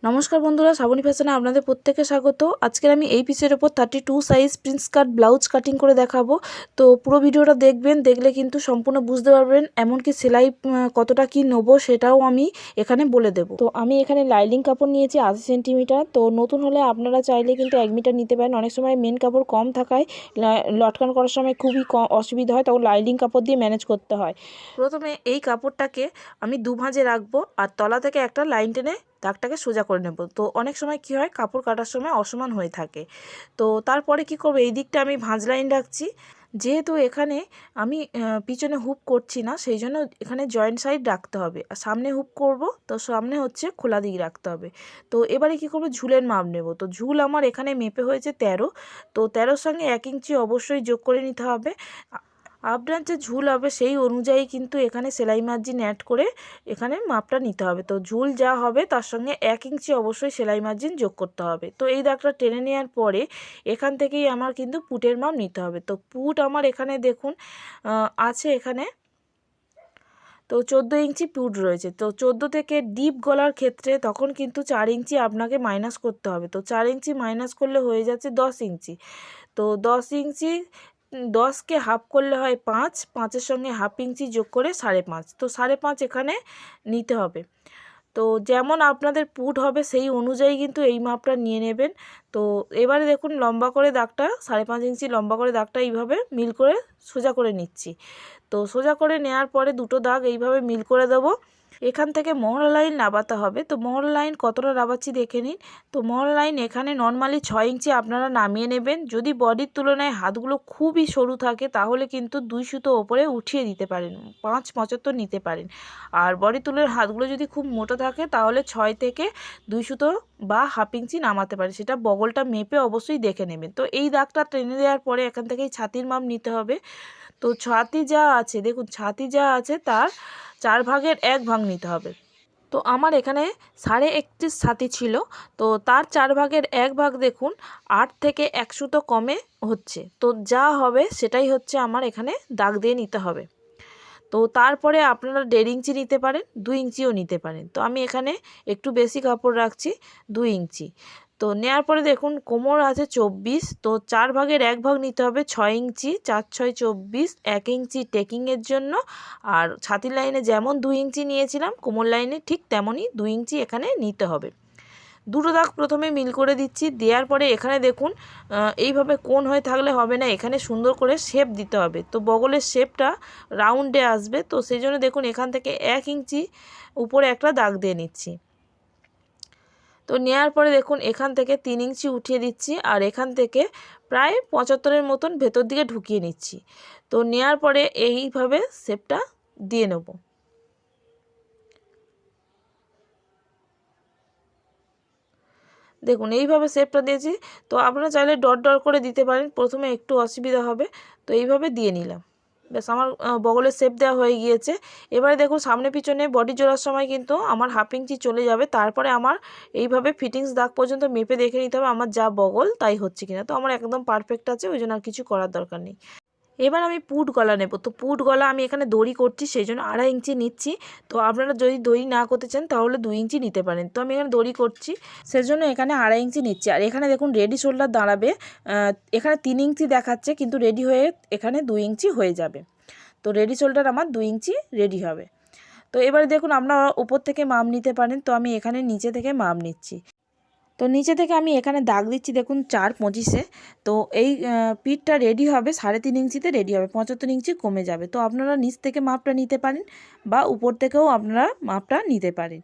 নমস্কার বন্ধুরা, শ্রাবণী ফ্যাশনে আপনাদের প্রত্যেককে স্বাগত। আজকের আমি এই পিসের ওপর 32 সাইজ প্রিন্স কাট ব্লাউজ কাটিং করে দেখাবো। তো পুরো ভিডিওটা দেখবেন, দেখলে কিন্তু সম্পূর্ণ বুঝতে পারবেন, এমনকি সেলাই কতটা কি নেবো সেটাও আমি এখানে বলে দেব। তো আমি এখানে লাইলিং কাপড় নিয়েছি 80 সেন্টিমিটার। তো নতুন হলে আপনারা চাইলে কিন্তু 1 মিটার নিতে পারেন। অনেক সময় মেন কাপড় কম থাকায় লটকান করার সময় খুবই অসুবিধা হয়, তখন লাইলিং কাপড় দিয়ে ম্যানেজ করতে হয়। প্রথমে এই কাপড়টাকে আমি দু ভাঁজে রাখবো আর তলা থেকে একটা লাইন টেনে দাগটাকে সোজা করে নেব। তো অনেক সময় কি হয়, কাপড় কাটার সময় অসমান হয়ে থাকে। তো তারপরে কি করব, এই দিকটা আমি ভাঁজ লাইন রাখছি। যেহেতু এখানে আমি পিছনে হুপ করছি না, সেই জন্য এখানে জয়েন্ট সাইড রাখতে হবে। আর সামনে হুপ করব, তো সামনে হচ্ছে খোলা দিক রাখতে হবে। তো এবারে কি করব, ঝুলের মাপ নেব। তো ঝুল আমার এখানে মেপে হয়েছে 13। তো 13-র সঙ্গে 1 ইঞ্চি অবশ্যই যোগ করে নিতে হবে। আপনার যে ঝুল হবে সেই অনুযায়ী কিন্তু এখানে সেলাই মার্জিন অ্যাড করে এখানে মাপটা নিতে হবে। তো ঝুল যা হবে তার সঙ্গে 1 ইঞ্চি অবশ্যই সেলাই মার্জিন যোগ করতে হবে। তো এই দাগটা টেনে নেওয়ার পরে এখান থেকেই আমার কিন্তু পুটের মাপ নিতে হবে। তো পুট আমার এখানে দেখুন আছে এখানে, তো 14 ইঞ্চি পুট রয়েছে। তো 14 থেকে ডিপ গলার ক্ষেত্রে তখন কিন্তু 4 ইঞ্চি আপনাকে মাইনাস করতে হবে। তো 4 ইঞ্চি মাইনাস করলে হয়ে যাচ্ছে 10 ইঞ্চি। তো 10 ইঞ্চি 10কে হাফ করলে হয় 5, 5-এর সঙ্গে হাফ ইঞ্চি যোগ করে 5.5। তো 5.5 এখানে নিতে হবে। তো যেমন আপনাদের পুট হবে সেই অনুযায়ী কিন্তু এই মাপটা নিয়ে নেবেন। তো এবারে দেখুন লম্বা করে দাগটা 5.5 ইঞ্চি লম্বা করে দাগটা এইভাবে মিল করে সোজা করে নিচ্ছি। তো সোজা করে নেওয়ার পরে দুটো দাগ এইভাবে মিল করে দেবো। এখান থেকে মহড়া লাইন নামাতে হবে। তো মহড়া লাইন কতটা নামাচ্ছি দেখে নিন। তো মহড়া লাইন এখানে নর্মালি 6 ইঞ্চি আপনারা নামিয়ে নেবেন। যদি বডির তুলনায় হাতগুলো খুবই সরু থাকে তাহলে কিন্তু 2 সুতো ওপরে উঠিয়ে দিতে পারেন, 5.75 নিতে পারেন। আর বডি তুলের হাতগুলো যদি খুব মোটা থাকে তাহলে 6 থেকে 2 সুতো বা হাফ ইঞ্চি নামাতে পারে, সেটা বগলটা মেপে অবশ্যই দেখে নেবেন। তো এই দাগটা টেনে দেওয়ার পরে এখান থেকেই ছাতির মাপ নিতে হবে। তো ছাতি যা আছে দেখুন, ছাতি যা আছে তার 4 ভাগের 1 ভাগ নিতে হবে। তো আমার এখানে 31.5 ছাতি ছিল, তো তার 4 ভাগের 1 ভাগ দেখুন 8 থেকে 1 সুতো কমে হচ্ছে। তো যা হবে সেটাই হচ্ছে আমার এখানে দাগ দিয়ে নিতে হবে। তো তারপরে আপনারা 1.5 ইঞ্চি নিতে পারেন, 2 ইঞ্চিও নিতে পারেন। তো আমি এখানে একটু বেশি কাপড় রাখছি, 2 ইঞ্চি। তো নেওয়ার পরে দেখুন কোমর আছে 24, তো 4 ভাগের 1 ভাগ নিতে হবে 6 ইঞ্চি, 4 6 24, 1 ইঞ্চি টেকিংয়ের জন্য। আর ছাতির লাইনে যেমন 2 ইঞ্চি নিয়েছিলাম, কোমর লাইনে ঠিক তেমনই 2 ইঞ্চি এখানে নিতে হবে। দুটো দাগ প্রথমে মিল করে দিচ্ছি, দেওয়ার পরে এখানে দেখুন এইভাবে কোণ হয়ে থাকলে হবে না, এখানে সুন্দর করে শেপ দিতে হবে। তো বগলের শেপটা রাউন্ডে আসবে, তো সেই জন্য দেখুন এখান থেকে 1 ইঞ্চি উপরে একটা দাগ দিয়ে নিচ্ছি। তো নেওয়ার পরে দেখুন এখান থেকে 3 ইঞ্চি উঠিয়ে দিচ্ছি আর এখান থেকে প্রায় 75-এর মতন ভেতর দিকে ঢুকিয়ে নিচ্ছি। তো নেওয়ার পরে এইভাবে শেপটা দিয়ে নেব। দেখুন এইভাবে শেপটা দিয়েছি। তো আপনারা চাইলে ডট ডট করে দিতে পারেন, প্রথমে একটু অসুবিধা হবে। তো এইভাবে দিয়ে নিলাম, ব্যাস আমার বগলের শেপ দেওয়া হয়ে গিয়েছে। এবারে দেখুন সামনে পিছনে বডি জোড়ার সময় কিন্তু আমার হাফ ইঞ্চি চলে যাবে। তারপরে আমার এইভাবে ফিটিংস দাগ পর্যন্ত মেপে দেখে নিতে হবে আমার যা বগল তাই হচ্ছে কিনা। তো আমার একদম পারফেক্ট আছে, ওই জন্য আর কিছু করার দরকার নেই। এবার আমি পুট গলা নেব। তো পুট গলা আমি এখানে দড়ি করছি, সেই জন্য 2.5 ইঞ্চি নিচ্ছি। তো আপনারা যদি দড়ি না করতে চান তাহলে 2 ইঞ্চি নিতে পারেন। তো আমি এখানে দড়ি করছি, সেজন্য এখানে 2.5 ইঞ্চি নিচ্ছি। আর এখানে দেখুন রেডি শোল্ডার দাঁড়াবে, এখানে 3 ইঞ্চি দেখাচ্ছে কিন্তু রেডি হয়ে এখানে 2 ইঞ্চি হয়ে যাবে। তো রেডি শোল্ডার আমার 2 ইঞ্চি রেডি হবে। তো এবারে দেখুন আপনারা উপর থেকে মাপ নিতে পারেন। তো আমি এখানে নিচে থেকে মাপ নিচ্ছি। তো নিচে থেকে আমি এখানে দাগ দিচ্ছি দেখুন 4.25-এ। তো এই পিঠটা রেডি হবে 3.5 ইঞ্চিতে রেডি হবে, 75 ইঞ্চি কমে যাবে। তো আপনারা নিচ থেকে মাপটা নিতে পারেন বা উপর থেকেও আপনারা মাপটা নিতে পারেন।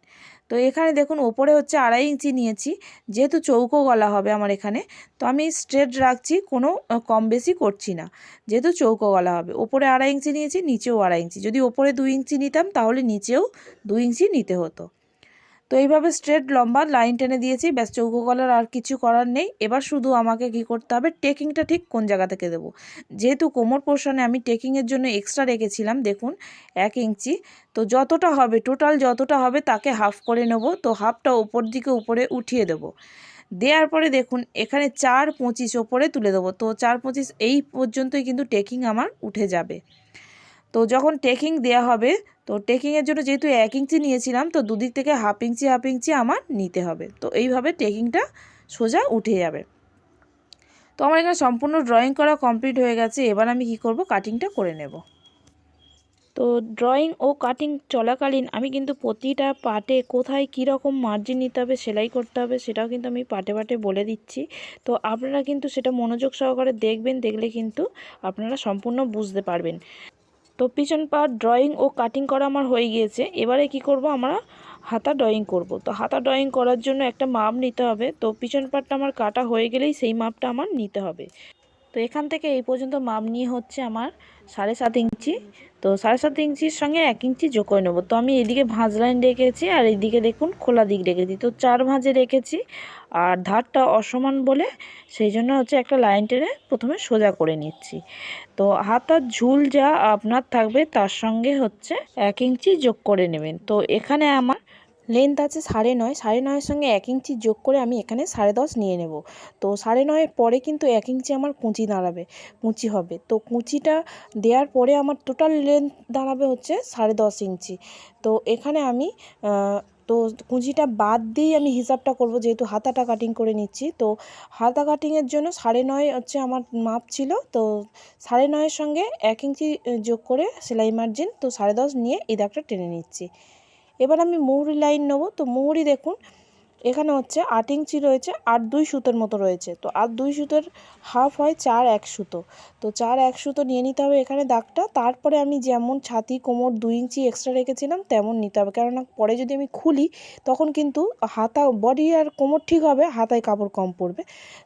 তো এখানে দেখুন ওপরে হচ্ছে 2.5 ইঞ্চি নিয়েছি, যেহেতু চৌকো গলা হবে আমার এখানে। তো আমি স্ট্রেট রাখছি, কোনো কম বেশি করছি না, যেহেতু চৌকো গলা হবে। ওপরে 2.5 ইঞ্চি নিয়েছি, নিচেও 2.5 ইঞ্চি। যদি ওপরে 2 ইঞ্চি নিতাম তাহলে নিচেও 2 ইঞ্চি নিতে হতো। তো এইভাবে স্ট্রেট লম্বা লাইন টেনে দিয়েছি, ব্যাস চৌকো গলার আর কিছু করার নেই। এবার শুধু আমাকে কি করতে হবে, টেকিংটা ঠিক কোন জায়গা থেকে দেবো। যেহেতু কোমর পোর্শনে আমি টেকিংয়ের জন্য এক্সট্রা রেখেছিলাম দেখুন 1 ইঞ্চি। তো যতটা হবে টোটাল যতটা হবে তাকে হাফ করে নেব। তো হাফটা ওপর দিকে উপরে উঠিয়ে দেবো। দেওয়ার পরে দেখুন এখানে 4.25 ওপরে তুলে দেবো। তো 4.25 এই পর্যন্তই কিন্তু টেকিং আমার উঠে যাবে। তো যখন টেকিং দেওয়া হবে তো টেকিংয়ের জন্য যেহেতু 1 ইঞ্চি নিয়েছিলাম, তো দুদিক থেকে হাফ ইঞ্চি আমার নিতে হবে। তো এইভাবে টেকিংটা সোজা উঠে যাবে। তো আমার এখানে সম্পূর্ণ ড্রয়িং করা কমপ্লিট হয়ে গেছে। এবার আমি কি করব, কাটিংটা করে নেব। তো ড্রয়িং ও কাটিং চলাকালীন আমি কিন্তু প্রতিটা পার্টে কোথায় কীরকম মার্জিন নিতে হবে, সেলাই করতে হবে, সেটাও কিন্তু আমি পার্টে পার্টে বলে দিচ্ছি। তো আপনারা কিন্তু সেটা মনোযোগ সহকারে দেখবেন, দেখলে কিন্তু আপনারা সম্পূর্ণ বুঝতে পারবেন। তো পিছন পার্ট ড্রয়িং ও কাটিং করা আমার হয়ে গিয়েছে। এবারে কি করব, আমরা হাতা ড্রয়িং করব। তো হাতা ড্রয়িং করার জন্য একটা মাপ নিতে হবে। তো পিছন পার্টটা আমার কাটা হয়ে গেলেই সেই মাপটা আমার নিতে হবে। তো এখান থেকে এই পর্যন্ত মাপ নিয়ে হচ্ছে আমার 7.5 ইঞ্চি। তো 7.5 ইঞ্চির সঙ্গে 1 ইঞ্চি যোগ করে নেব। তো আমি এদিকে ভাঁজ লাইন রেখেছি আর এইদিকে দেখুন খোলা দিক রেখেছি। তো 4 ভাঁজে রেখেছি, আর ধারটা অসমান বলে সেই জন্য হচ্ছে একটা লাইন টেনে প্রথমে সোজা করে নিচ্ছি। তো হাতার ঝুল যা আপনার থাকবে তার সঙ্গে হচ্ছে 1 ইঞ্চি যোগ করে নেবেন। তো এখানে আমার লেন্থ আছে 9.5, 9.5-এর সঙ্গে 1 ইঞ্চি যোগ করে আমি এখানে 10.5 নিয়ে নেব। তো 9.5-এর পরে কিন্তু 1 ইঞ্চি আমার কুঁচি দাঁড়াবে, কুঁচি হবে। তো কুঁচিটা দেওয়ার পরে আমার টোটাল লেন্থ দাঁড়াবে হচ্ছে 10.5 ইঞ্চি। তো এখানে আমি তো কুঁচিটা বাদ দিয়েই আমি হিসাবটা করব, যেহেতু হাতাটা কাটিং করে নিচ্ছি। তো হাতা কাটিংয়ের জন্য 9.5 হচ্ছে আমার মাপ ছিল। তো 9.5-এর সঙ্গে 1 ইঞ্চি যোগ করে সেলাই মার্জিন, তো 10.5 নিয়ে এই দাগটা টেনে নিচ্ছি। এবার আমি মুহুরি লাইন নেব। তো মুহুরি দেখুন এখানে হচ্ছে 8 ইঞ্চি রয়েছে, 8-2 সুতোর মতো রয়েছে। তো 8-2 সুতোর হাফ হয় 4-1 সুতো। তো 4-1 সুতো নিয়ে নিতে হবে এখানে দাগটা। তারপরে আমি যেমন ছাতি কোমর 2 ইঞ্চি এক্সট্রা রেখেছিলাম তেমন নিতে হবে, কেননা পরে যদি আমি খুলি তখন কিন্তু হাতা বডি আর কোমর ঠিক হবে, হাতায় কাপড় কম পড়বে।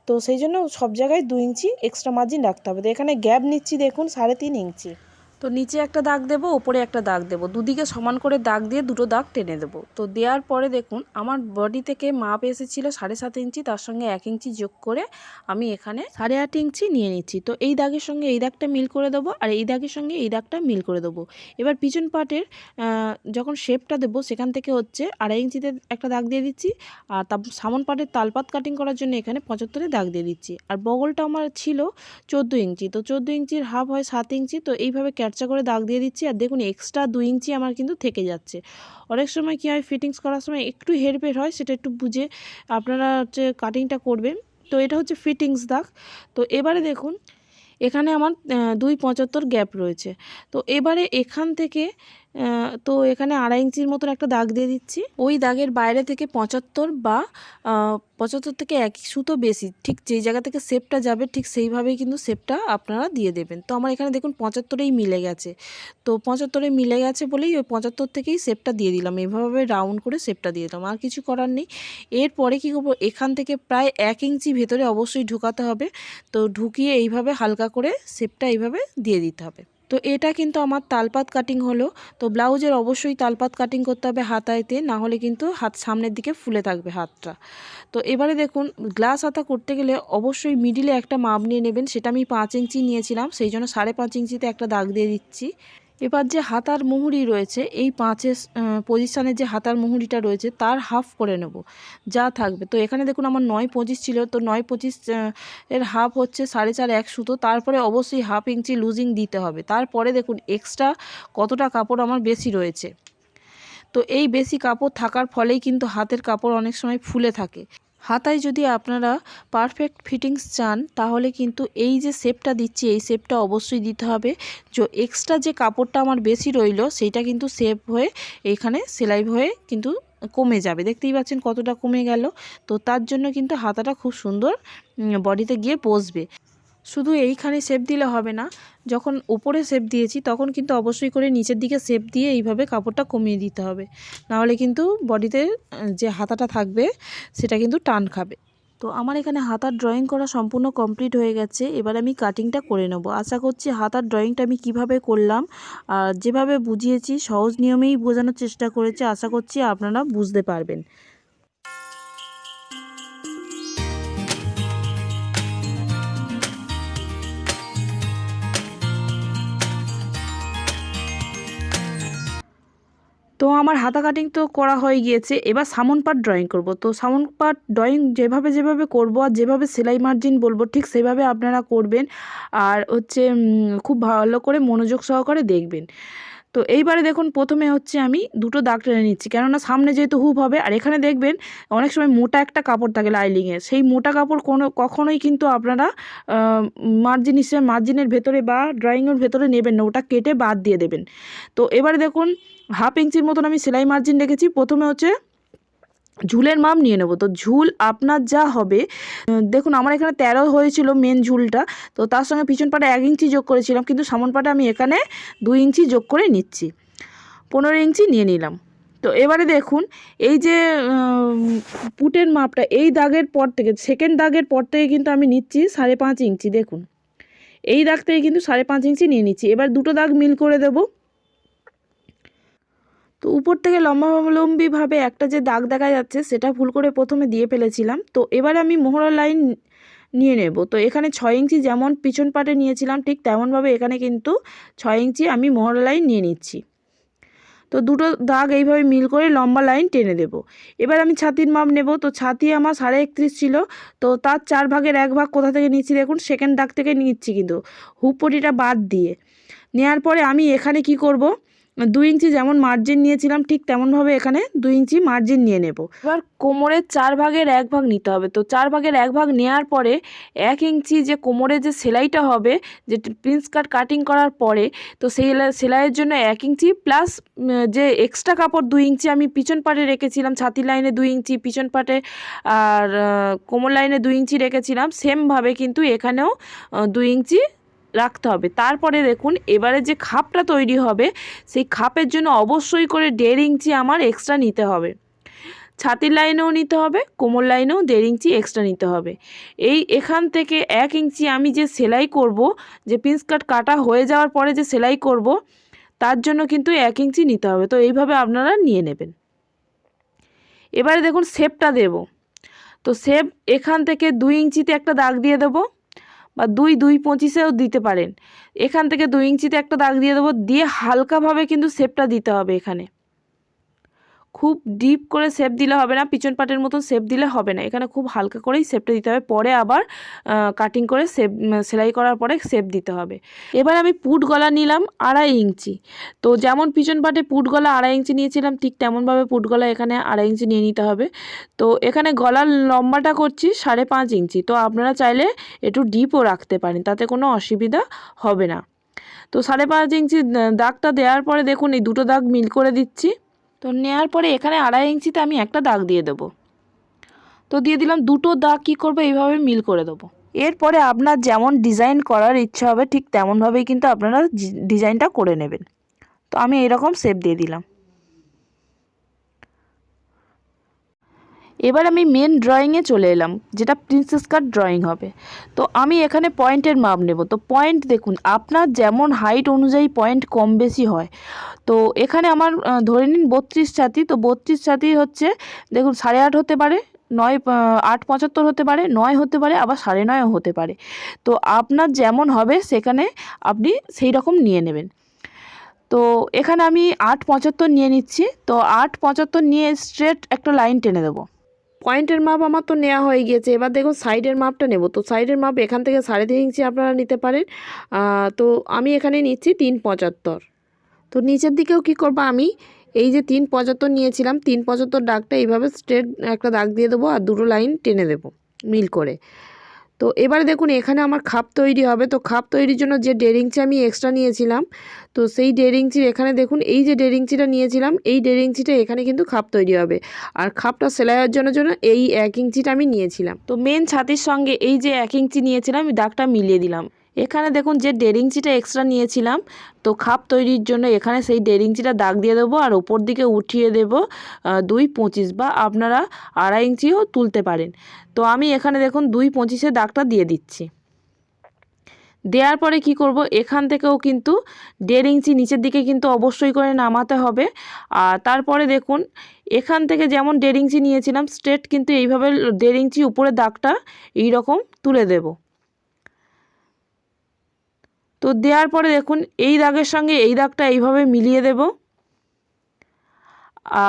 তো সেই জন্য সব জায়গায় 2 ইঞ্চি এক্সট্রা মার্জিন রাখতে হবে। তো এখানে গ্যাপ নিচ্ছি দেখুন 3.5 ইঞ্চি। তো নিচে একটা দাগ দেবো, ওপরে একটা দাগ দেবো, দুদিকে সমান করে দাগ দিয়ে দুটো দাগ টেনে দেবো। তো দেওয়ার পরে দেখুন আমার বডি থেকে মাপ এসেছিলো 7.5 ইঞ্চি, তার সঙ্গে 1 ইঞ্চি যোগ করে আমি এখানে 8.5 ইঞ্চি নিয়ে নিচ্ছি। তো এই দাগের সঙ্গে এই দাগটা মিল করে দেবো, আর এই দাগের সঙ্গে এই দাগটা মিল করে দেবো। এবার পিছন পার্টের যখন শেপটা দেবো সেখান থেকে হচ্ছে 2.5 ইঞ্চিতে একটা দাগ দিয়ে দিচ্ছি, আর সামন পার্টের তালপাত কাটিং করার জন্য এখানে 75-এ দাগ দিয়ে দিচ্ছি। আর বগলটা আমার ছিল 14 ইঞ্চি, তো 14 ইঞ্চির হাফ হয় 7 ইঞ্চি। তো এইভাবে ক্যাটচা করে দাগ দিয়ে দিচ্ছি। আর দেখুন এক্সট্রা 2 ইঞ্চি আমার কিন্তু থেকে যাচ্ছে। অনেক সময় কী হয়, ফিটিংস করার সময় একটু হেরফের হয়, সেটা একটু বুঝে আপনারা হচ্ছে কাটিংটা করবেন। তো এটা হচ্ছে ফিটিংস দাগ। তো এবারে দেখুন এখানে আমার 2.75 গ্যাপ রয়েছে। তো এবারে এখান থেকে তো এখানে 2.5 ইঞ্চির মতন একটা দাগ দিয়ে দিচ্ছি। ওই দাগের বাইরে থেকে 75 বা 75 থেকে 1 সুতো বেশি, ঠিক যেই জায়গা থেকে শেপটা যাবে ঠিক সেইভাবেই কিন্তু শেপটা আপনারা দিয়ে দেবেন। তো আমার এখানে দেখুন 75-এই মিলে গেছে। তো 75-এ মিলে গেছে বলেই ওই 75 থেকেই শেপটা দিয়ে দিলাম, এভাবে রাউন্ড করে শেপটা দিয়ে দিলাম, আর কিছু করার নেই। এরপরে কী করবো, এখান থেকে প্রায় 1 ইঞ্চি ভেতরে অবশ্যই ঢুকাতে হবে। তো ঢুকিয়ে এইভাবে হালকা করে শেপটা এইভাবে দিয়ে দিতে হবে। তো এটা কিন্তু আমার তালপাত কাটিং হলো। তো ব্লাউজের অবশ্যই তালপাত কাটিং করতে হবে হাতায়তে, না হলে কিন্তু হাত সামনের দিকে ফুলে থাকবে হাতটা। তো এবারে দেখুন গ্লাস হাতা করতে গেলে অবশ্যই মিডিলে একটা মাপ নিয়ে নেবেন, সেটা আমি 5 ইঞ্চি নিয়েছিলাম, সেই জন্য 5.5 ইঞ্চিতে একটা দাগ দিয়ে দিচ্ছি। এবার যে হাতার মুহুরি রয়েছে, এই 5-এর পজিশানের যে হাতার মুহুরিটা রয়েছে তার হাফ করে নেব যা থাকবে। তো এখানে দেখুন আমার 9.25 ছিল, তো 9.25 এর হাফ হচ্ছে 4.5 সুতো। তারপরে অবশ্যই হাফ ইঞ্চি লুজিং দিতে হবে। তারপরে দেখুন এক্সট্রা কতটা কাপড় আমার বেশি রয়েছে। তো এই বেশি কাপড় থাকার ফলেই কিন্তু হাতের কাপড় অনেক সময় ফুলে থাকে। হাতায় যদি আপনারা পারফেক্ট ফিটিংস চান তাহলে কিন্তু এই যে শেপটা দিচ্ছি এই শেপটা অবশ্যই দিতে হবে। এক্সট্রা যে কাপড়টা আমার বেশি রইল সেইটা কিন্তু শেপ হয়ে এইখানে সেলাই হয়ে কিন্তু কমে যাবে, দেখতেই পাচ্ছেন কতটা কমে গেল। তো তার জন্য কিন্তু হাতাটা খুব সুন্দর বডিতে গিয়ে বসবে। শুধু এইখানে শেপ দিলে হবে না, যখন উপরে শেপ দিয়েছি তখন কিন্তু অবশ্যই করে নিচের দিকে শেপ দিয়ে এইভাবে কাপড়টা কমিয়ে দিতে হবে, নাহলে কিন্তু বডিতে যে হাতাটা থাকবে সেটা কিন্তু টান খাবে। তো আমার এখানে হাতার ড্রয়িং করা সম্পূর্ণ কমপ্লিট হয়ে গেছে। এবার আমি কাটিংটা করে নেব। আশা করছি হাতার ড্রয়িংটা আমি কিভাবে করলাম আর যেভাবে বুঝিয়েছি সহজ নিয়মেই বোঝানোর চেষ্টা করেছি, আশা করছি আপনারা বুঝতে পারবেন। তো আমার হাতা কাটিং তো করা হয়ে গিয়েছে, এবার সামন পার্ট ড্রয়িং করব। তো সামন পার্ট ড্রয়িং যেভাবে করব আর যেভাবে সেলাই মার্জিন বলবো ঠিক সেভাবে আপনারা করবেন, আর হচ্ছে খুব ভালো করে মনোযোগ সহকারে দেখবেন। তো এইবারে দেখুন প্রথমে হচ্ছে আমি দুটো দাগ টেনে নিচ্ছি, কেননা সামনে যেহেতু হুপ হবে। আর এখানে দেখবেন অনেক সময় মোটা একটা কাপড় থাকে লাইলিংয়ে, সেই মোটা কাপড় কখনোই কিন্তু আপনারা মার্জিনের ভেতরে বা ড্রয়িংয়ের ভেতরে নেবেন না, ওটা কেটে বাদ দিয়ে দেবেন। তো এবারে দেখুন 1/2 ইঞ্চির মতন আমি সেলাই মার্জিন রেখেছি। প্রথমে হচ্ছে ঝুলের মাপ নিয়ে নেব। তো ঝুল আপনার যা হবে, দেখুন আমার এখানে 13 হয়েছিল মেন ঝুলটা, তো তার সঙ্গে পিছন পাটে 1 ইঞ্চি যোগ করেছিলাম, কিন্তু সামন পাটে আমি এখানে 2 ইঞ্চি যোগ করে নিচ্ছি, 15 ইঞ্চি নিয়ে নিলাম। তো এবারে দেখুন এই যে পুটের মাপটা এই দাগের পর থেকে, সেকেন্ড দাগের পর থেকে কিন্তু আমি নিচ্ছি 5.5 ইঞ্চি। দেখুন এই দাগ থেকে কিন্তু 5.5 ইঞ্চি নিয়ে নিচ্ছি। এবার দুটো দাগ মিল করে দেব। তো উপর থেকে লম্বালম্বিভাবে একটা যে দাগ দেখা যাচ্ছে সেটা ভুল করে প্রথমে দিয়ে ফেলেছিলাম। তো এবার আমি মোহরা লাইন নিয়ে নেব। তো এখানে 6 ইঞ্চি যেমন পিছন পাটে নিয়েছিলাম, ঠিক তেমনভাবে এখানে কিন্তু 6 ইঞ্চি আমি মোহরা লাইন নিয়ে নিচ্ছি। তো দুটো দাগ এইভাবে মিল করে লম্বা লাইন টেনে দেব। এবার আমি ছাতির মাপ নেব। তো ছাতি আমার 31.5 ছিল, তো তার 4 ভাগের 1 ভাগ কোথা থেকে নিচ্ছি দেখুন, সেকেন্ড দাগ থেকে নিচ্ছি, কিন্তু হুপ পটিটা বাদ দিয়ে নেওয়ার পরে আমি এখানে কি করব, 2 ইঞ্চি যেমন মার্জিন নিয়েছিলাম ঠিক তেমনভাবে এখানে 2 ইঞ্চি মার্জিন নিয়ে নেব। এবার কোমরের 4 ভাগের 1 ভাগ নিতে হবে। তো 4 ভাগের 1 ভাগ নেওয়ার পরে 1 ইঞ্চি যে কোমরে যে সেলাইটা হবে, যে প্রিন্স কাট কাটিং করার পরে, তো সেই সেলাইয়ের জন্য 1 ইঞ্চি প্লাস যে এক্সট্রা কাপড় 2 ইঞ্চি আমি পিছন পাটে রেখেছিলাম, ছাতি লাইনে 2 ইঞ্চি পিছন পাটে, আর কোমর লাইনে 2 ইঞ্চি রেখেছিলাম, সেমভাবে কিন্তু এখানেও 2 ইঞ্চি রাখতে হবে। তারপরে দেখুন এবারে যে খাপটা তৈরি হবে, সেই খাপের জন্য অবশ্যই করে 1.5 ইঞ্চি আমার এক্সট্রা নিতে হবে। ছাতির লাইনেও নিতে হবে, কোমর লাইনেও 1.5 ইঞ্চি এক্সট্রা নিতে হবে। এখান থেকে 1 ইঞ্চি আমি যে সেলাই করব, যে প্রিন্স কাট কাটা হয়ে যাওয়ার পরে যে সেলাই করব, তার জন্য কিন্তু 1 ইঞ্চি নিতে হবে। তো এইভাবে আপনারা নিয়ে নেবেন। এবারে দেখুন শেপটা দেব। তো শেপ এখান থেকে 2 ইঞ্চিতে একটা দাগ দিয়ে দেবো, বা 2.25-এও দিতে পারেন। এখান থেকে 2 ইঞ্চিতে একটা দাগ দিয়ে দেবো, দিয়ে হালকাভাবে কিন্তু শেপটা দিতে হবে। এখানে খুব ডিপ করে শেপ দিলে হবে না, পিছন পাটের মতন শেপ দিলে হবে না, এখানে খুব হালকা করেই শেপটা দিতে হবে। পরে আবার কাটিং করে সেলাই করার পরে শেপ দিতে হবে। এবার আমি পুট গলা নিলাম 2.5 ইঞ্চি। তো যেমন পিছন পাটে পুট গলা 2.5 ইঞ্চি নিয়েছিলাম, ঠিক তেমনভাবে পুট গলা এখানে 2.5 ইঞ্চি নিয়ে নিতে হবে। তো এখানে গলার লম্বাটা করছি 5.5 ইঞ্চি। তো আপনারা চাইলে একটু ডিপও রাখতে পারেন, তাতে কোনো অসুবিধা হবে না। তো 5.5 ইঞ্চি দাগটা দেওয়ার পরে দেখুন এই দুটো দাগ মিল করে দিচ্ছি। তো নেওয়ার পরে এখানে 2.5 ইঞ্চিতে আমি একটা দাগ দিয়ে দেবো। তো দিয়ে দিলাম, দুটো দাগ কী করবো, এইভাবে মিল করে দেবো। এরপরে আপনার যেমন ডিজাইন করার ইচ্ছা হবে ঠিক তেমনভাবেই কিন্তু আপনারা ডিজাইনটা করে নেবেন। তো আমি এরকম শেপ দিয়ে দিলাম। এবার আমি মেন ড্রয়িংয়ে চলে এলাম, যেটা প্রিন্সেস কাট ড্রয়িং হবে। তো আমি এখানে পয়েন্টের মাপ নেব। তো পয়েন্ট দেখুন আপনার যেমন হাইট অনুযায়ী পয়েন্ট কম বেশি হয়। তো এখানে আমার ধরে নিন 32 ছাতি। তো 32 ছাতি হচ্ছে দেখুন 8.5 হতে পারে, 8.75 হতে পারে, 9 হতে পারে, আবার 9.5 হতে পারে। তো আপনার যেমন হবে সেখানে আপনি সেই রকম নিয়ে নেবেন। তো এখানে আমি 8.75 নিয়ে নিচ্ছি। তো 8.75 নিয়ে স্ট্রেট একটা লাইন টেনে দেবো। পয়েন্টের মাপ আমার তো নেওয়া হয়ে গিয়েছে। এবার দেখুন সাইডের মাপটা নেব। তো সাইডের মাপ এখান থেকে 3.5 ইঞ্চি আপনারা নিতে পারেন। তো আমি এখানে নিচ্ছি 3.75। তো নিচের দিকেও কি করব, আমি এই যে 3.75 নিয়েছিলাম, 3.75 দাগটা এইভাবে স্ট্রেট একটা দাগ দিয়ে দেবো, আর দুটো লাইন টেনে দেবো মিল করে। তো এবারে দেখুন এখানে আমার খাপ তৈরি হবে। তো খাপ তৈরির জন্য যে 1.5 ইঞ্চি আমি এক্সট্রা নিয়েছিলাম, তো সেই 1.5 ইঞ্চির এখানে দেখুন এই যে 1.5 ইঞ্চিটা নিয়েছিলাম, এই 1.5 ইঞ্চিটা এখানে কিন্তু খাপ তৈরি হবে। আর খাপটা সেলাইয়ের জন্য এই 1 ইঞ্চিটা আমি নিয়েছিলাম। তো মেন ছাতির সঙ্গে এই যে 1 ইঞ্চি নিয়েছিলাম, আমি দাগটা মিলিয়ে দিলাম। এখানে দেখুন যে 1.5 ইঞ্চিটা এক্সট্রা নিয়েছিলাম, তো খাপ তৈরির জন্য এখানে সেই 1.5 ইঞ্চিটা দাগ দিয়ে দেবো, আর ওপর দিকে উঠিয়ে দেবো 2.25, বা আপনারা 2.5 ইঞ্চিও তুলতে পারেন। তো আমি এখানে দেখুন 2.25-এর দাগটা দিয়ে দিচ্ছি। দেওয়ার পরে কি করব, এখান থেকেও কিন্তু 1.5 ইঞ্চি নিচের দিকে কিন্তু অবশ্যই করে নামাতে হবে। আর তারপরে দেখুন এখান থেকে যেমন 1.5 ইঞ্চি নিয়েছিলাম, স্ট্রেট কিন্তু এইভাবে 1.5 ইঞ্চি উপরে দাগটা এইরকম তুলে দেব। তো দেওয়ার পরে দেখুন এই দাগের সঙ্গে এই দাগটা এইভাবে মিলিয়ে দেব।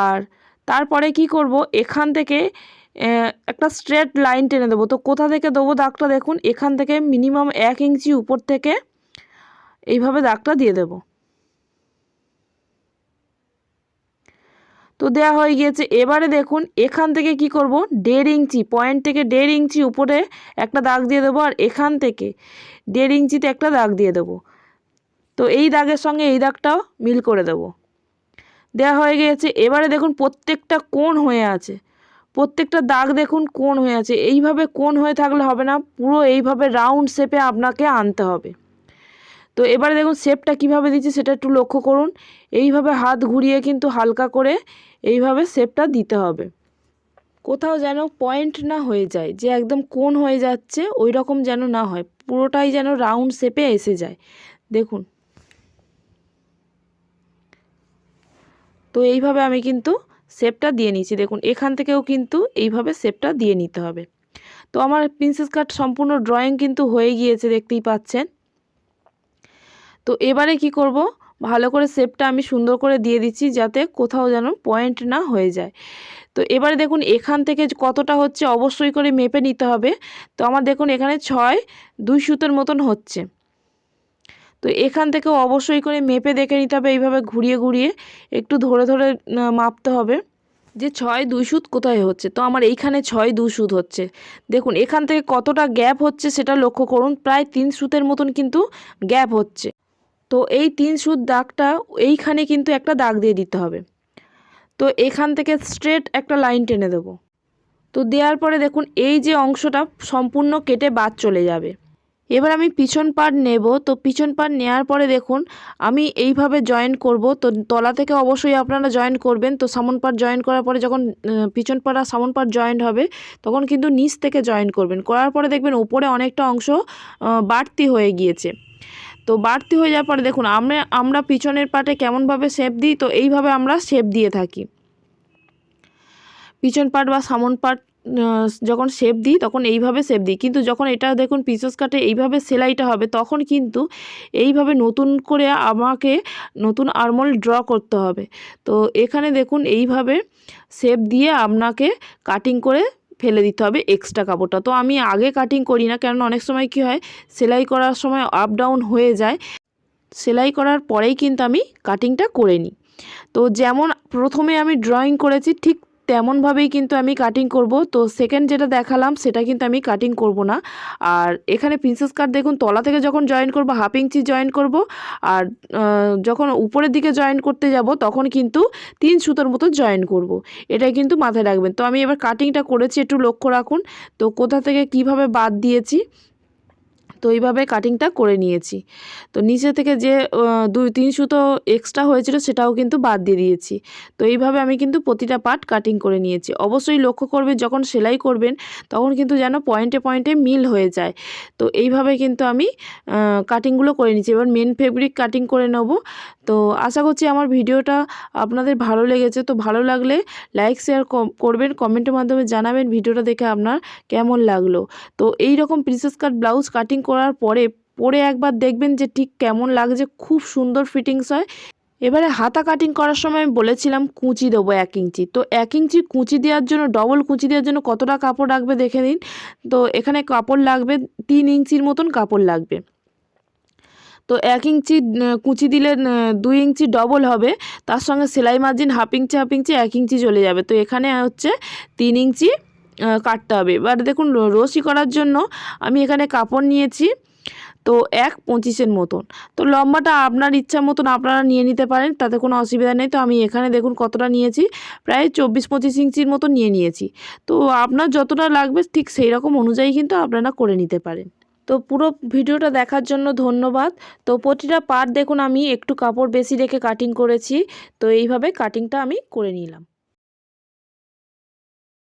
আর তারপরে কি করব, এখান থেকে একটা স্ট্রেট লাইন টেনে দেবো। তো কোথা থেকে দেবো দাগটা দেখুন, এখান থেকে মিনিমাম 1 ইঞ্চি উপর থেকে এইভাবে দাগটা দিয়ে দেব। তো দেওয়া হয়ে গিয়েছে। এবারে দেখুন এখান থেকে কি করব, 1.5 ইঞ্চি পয়েন্ট থেকে 1.5 ইঞ্চি উপরে একটা দাগ দিয়ে দেবো, আর এখান থেকে 1.5 ইঞ্চিতে একটা দাগ দিয়ে দেবো। তো এই দাগের সঙ্গে এই দাগটাও মিল করে দেবো। দেওয়া হয়ে গিয়েছে। এবারে দেখুন প্রত্যেকটা কোণ হয়ে আছে, প্রত্যেকটা দাগ দেখুন কোণ হয়ে আছে। এইভাবে কোণ হয়ে থাকলে হবে না, পুরো এইভাবে রাউন্ড শেপে আপনাকে আনতে হবে। তো এবারে দেখুন শেপটা কিভাবে দিচ্ছি সেটা একটু লক্ষ্য করুন। এইভাবে হাত ঘুরিয়ে কিন্তু হালকা করে এইভাবে শেপটা দিতে হবে, কোথাও যেন পয়েন্ট না হয়ে যায়, যে একদম কোণ হয়ে যাচ্ছে ওই রকম যেন না হয়, পুরোটাই যেন রাউন্ড শেপে এসে যায়। দেখুন, তো এইভাবে আমি কিন্তু শেপটা দিয়ে নিচ্ছি। দেখুন এখান থেকেও কিন্তু এইভাবে শেপটা দিয়ে নিতে হবে। তো আমার প্রিন্সেস কাট সম্পূর্ণ ড্রয়িং কিন্তু হয়ে গিয়েছে, দেখতেই পাচ্ছেন। তো এবারে কি করব, ভালো করে শেপটা আমি সুন্দর করে দিয়ে দিচ্ছি যাতে কোথাও যেন পয়েন্ট না হয়ে যায়। তো এবারে দেখুন এখান থেকে কতটা হচ্ছে অবশ্যই করে মেপে নিতে হবে। তো আমার দেখুন এখানে 6 2 সুতোর মতন হচ্ছে। তো এখান থেকেও অবশ্যই করে মেপে দেখে নিতে হবে, এইভাবে ঘুরিয়ে ঘুরিয়ে একটু ধরে ধরে মাপতে হবে যে 6 2 সুত কোথায় হচ্ছে। তো আমার এইখানে 6 2 সুত হচ্ছে। দেখুন এখান থেকে কতটা গ্যাপ হচ্ছে সেটা লক্ষ্য করুন, প্রায় 3 সুতের মতন কিন্তু গ্যাপ হচ্ছে। তো এই 3 সুত দাগটা এইখানে কিন্তু একটা দাগ দিয়ে দিতে হবে। তো এখান থেকে স্ট্রেট একটা লাইন টেনে দেবো। তো দেওয়ার পরে দেখুন এই যে অংশটা সম্পূর্ণ কেটে বাদ চলে যাবে। এবার আমি পিছন পার্ট নেব। তো পিছন পার্ট নেওয়ার পরে দেখুন আমি এইভাবে জয়েন করব। তো তলা থেকে অবশ্যই আপনারা জয়েন করবেন। তো সামন পার্ট জয়েন করার পরে যখন পিছন পার্ট আর সামন পার্ট জয়েন্ট হবে তখন কিন্তু নিচ থেকে জয়েন করবেন। করার পরে দেখবেন উপরে অনেকটা অংশ বাড়তি হয়ে গিয়েছে। তো বাড়তি হয়ে যাওয়ার পরে দেখুন আমরা পিছনের পার্টে কেমনভাবে শেপ দিই, তো এইভাবে আমরা শেপ দিয়ে থাকি। পিছন পার্ট বা সামন পার্ট যখন শেপ দিই তখন এইভাবে শেপ দিই, কিন্তু যখন এটা দেখুন পিসেস কাটে এইভাবে সেলাইটা হবে তখন কিন্তু এইভাবে নতুন করে আমাকে নতুন আর্মহোল ড্র করতে হবে। তো এখানে দেখুন এইভাবে শেপ দিয়ে আপনাকে কাটিং করে ফেলে দিতে হবে এক্সট্রা কাপড়টা। তো আমি আগে কাটিং করি না, কারণ অনেক সময় কি হয় সেলাই করার সময় আপ ডাউন হয়ে যায়, সেলাই করার পরেই কিন্তু আমি কাটিংটা করে নিই। তো যেমন প্রথমে আমি ড্রয়িং করেছি ঠিক তেমনভাবেই কিন্তু আমি কাটিং করব। তো সেকেন্ড যেটা দেখালাম সেটা কিন্তু আমি কাটিং করব না। আর এখানে প্রিন্সেস কাট দেখুন তলা থেকে যখন জয়েন করব 1/2 ইঞ্চি জয়েন করব, আর যখন উপরের দিকে জয়েন করতে যাব তখন কিন্তু 3 সুতোর মতো জয়েন করব। এটাই কিন্তু মাথায় রাখবেন। তো আমি এবার কাটিংটা করেছি, একটু লক্ষ্য রাখুন তো কোথা থেকে কিভাবে বাদ দিয়েছি। তো এইভাবে কাটিংটা করে নিয়েছি। তো নিচে থেকে যে 2-3 সুতো এক্সট্রা হয়েছিল সেটাও কিন্তু বাদ দিয়ে দিয়েছি। তো এইভাবে আমি কিন্তু প্রতিটা পার্ট কাটিং করে নিয়েছি। অবশ্যই লক্ষ্য করবেন যখন সেলাই করবেন তখন কিন্তু যেন পয়েন্টে পয়েন্টে মিল হয়ে যায়। তো এইভাবে কিন্তু আমি কাটিংগুলো করে নিয়েছি। এবার মেন ফেব্রিক কাটিং করে নেব। তো আশা করছি আমার ভিডিওটা আপনাদের ভালো লেগেছে। তো ভালো লাগলে লাইক শেয়ার করবেন, কমেন্টের মাধ্যমে জানাবেন ভিডিওটা দেখে আপনার কেমন লাগলো। তো এই রকম প্রিন্সেস কাট ব্লাউজ কাটিং করার পরে পরে একবার দেখবেন যে ঠিক কেমন লাগছে, খুব সুন্দর ফিটিংস হয়। এবারে হাতা কাটিং করার সময় আমি বলেছিলাম কুঁচি দেবো 1 ইঞ্চি। তো 1 ইঞ্চি কুঁচি দেওয়ার জন্য ডবল কুঁচি দেওয়ার জন্য কতটা কাপড় লাগবে দেখে নিন। তো এখানে কাপড় লাগবে 3 ইঞ্চির মতন কাপড় লাগবে। তো 1 ইঞ্চি কুঁচি দিলে 2 ইঞ্চি ডবল হবে, তার সঙ্গে সেলাই মার্জিন 1/2 ইঞ্চি 1 ইঞ্চি চলে যাবে। তো এখানে হচ্ছে 3 ইঞ্চি কাটতে হবে। এবার দেখুন রশি করার জন্য আমি এখানে কাপড় নিয়েছি তো 1.25 মতন। তো লম্বাটা আপনার ইচ্ছা মতন আপনারা নিয়ে নিতে পারেন, তাতে কোনো অসুবিধা নেই। তো আমি এখানে দেখুন কতটা নিয়েছি, প্রায় 24-25 ইঞ্চির মতো নিয়েছি। তো আপনার যতটা লাগবে ঠিক সেই রকম অনুযায়ী কিন্তু আপনারা করে নিতে পারেন। তো পুরো ভিডিওটা দেখার জন্য ধন্যবাদ। তো প্রতিটা পার্ট দেখুন আমি একটু কাপড় বেশি রেখে কাটিং করেছি। তো এইভাবে কাটিংটা আমি করে নিলাম।